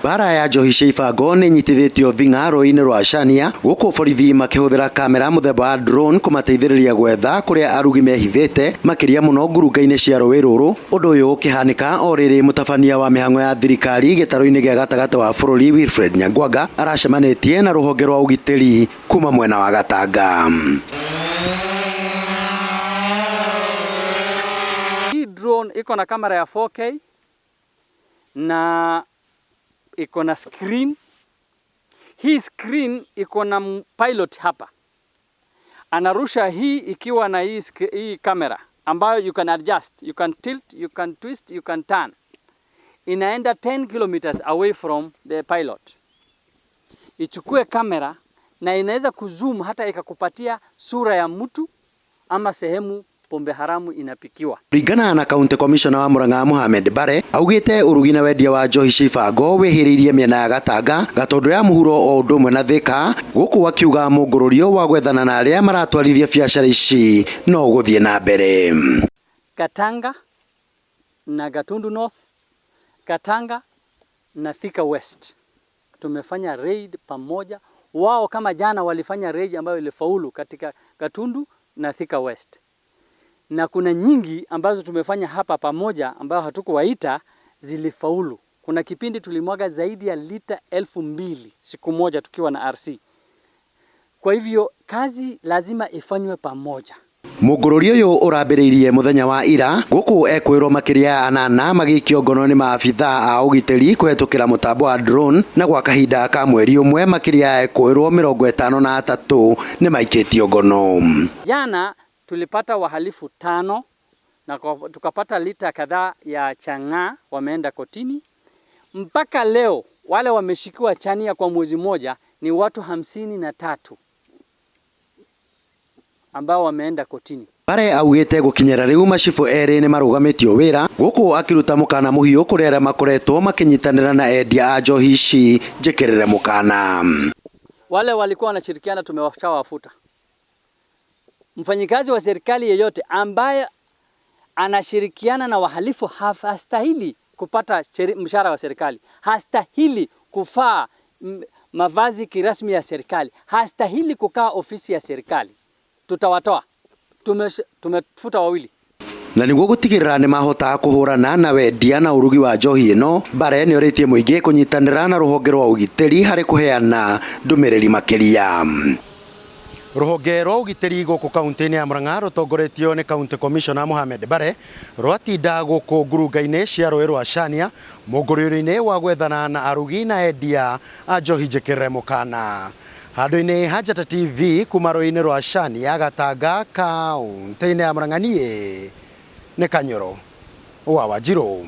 Mbara ya Njohi cia ibango niinyitithitio thinga Ruui-Ini Rwa Chania guku borithi makihuthira kamera muthemba wa drone kumateithiriria gwetha kuria arugi mehithite makiria muno ngurunga-ini cia rũĩ rũrũ. Undu uyu ukihanika o riri mutabania wa mihango ya thirikari gitaro-ini gia gatagati wa bururi Wilfred Nyangwaga aracemanitie na ruhonge rwa ugitiri kuma mwena wa Gatanga. Hii drone iko na kamera ya 4K na iko na screen. Hii screen iko na pilot hapa, anarusha hii ikiwa na hii kamera ambayo you can adjust, you can tilt, you can twist, you can turn. Inaenda 10 kilometers away from the pilot. Ichukue kamera na inaweza kuzoom hata ikakupatia sura ya mtu ama sehemu pombe haramu inapikiwa. Ringana na kaunti commissioner wa Murang'a Mohammed Mbarre augite urugi na wendia wa njohi cia ibango wihiriirie miena ya Gatanga gatondu ya muhuro o undu mwe na thika guku akiuga Mungururio wa gwethana na aria maratwarithia biashara ici no guthie na mbere. Gatanga na Gatundu North, Gatanga na Thika West tumefanya raid pamoja. Wao kama jana walifanya raid ambayo ilifaulu katika Gatundu na Thika West. Na kuna nyingi ambazo tumefanya hapa pamoja ambayo hatukuwaita zilifaulu. Kuna kipindi tulimwaga zaidi ya lita 2000 siku moja tukiwa na RC. Kwa hivyo kazi lazima ifanywe pamoja. Mungururio uyu urambiriirie muthenya wa ira guku ekuirwo makiria anana magikio ngono ni maabitha a ugitiri kuhetukira mutambo wa drone na gwa kahinda ka mweri umwe makiria ekuirwo 53 ni maikitio ngono. Jana tulipata wahalifu 5 na tukapata lita kadhaa ya chang'aa wameenda kotini. Mpaka leo wale wameshikiwa Chania kwa mwezi moja ni watu 53 ambao wameenda kotini. Mbarre augite gukinyera riu macibu eri ni marugamitio wira guku akiruta mukana muhiu kuri aria makoretwo makinyitanira na endia a njohi ici njikirire mukana. Wale walikuwa wanashirikiana tumewashawafuta. Mfanyikazi wa serikali yeyote ambaye anashirikiana na wahalifu hastahili kupata mshahara wa serikali, hastahili kufaa mavazi kirasmi ya serikali, hastahili kukaa ofisi ya serikali. Tutawatoa. Tumefuta wawili. Na niguo gutigirira ni mahota kuhurana na wendia na urugi wa njohi ino, Mbarre ni oritie muingi kunyitanira na ruhonge rwa ugitiri hari kuheana ndumiriri makiria. Ruhonge rwa ugitiri guku kaunti-ini ya Murang'a rutongoretio ni kaunti commissioner Mohammed Mbarre rwatinda guku ngurunga-ini cia Ruui-Ini Rwa Chania Mungururio-ini wa gwethana na arugi na endia a njohi njikirire mukana. Handu-ini ha Njata TV kuma Ruui-Ini Rwa Chania Gatanga kaunti-ini ya Murang'a ni Kanyoro wa Wanjiru.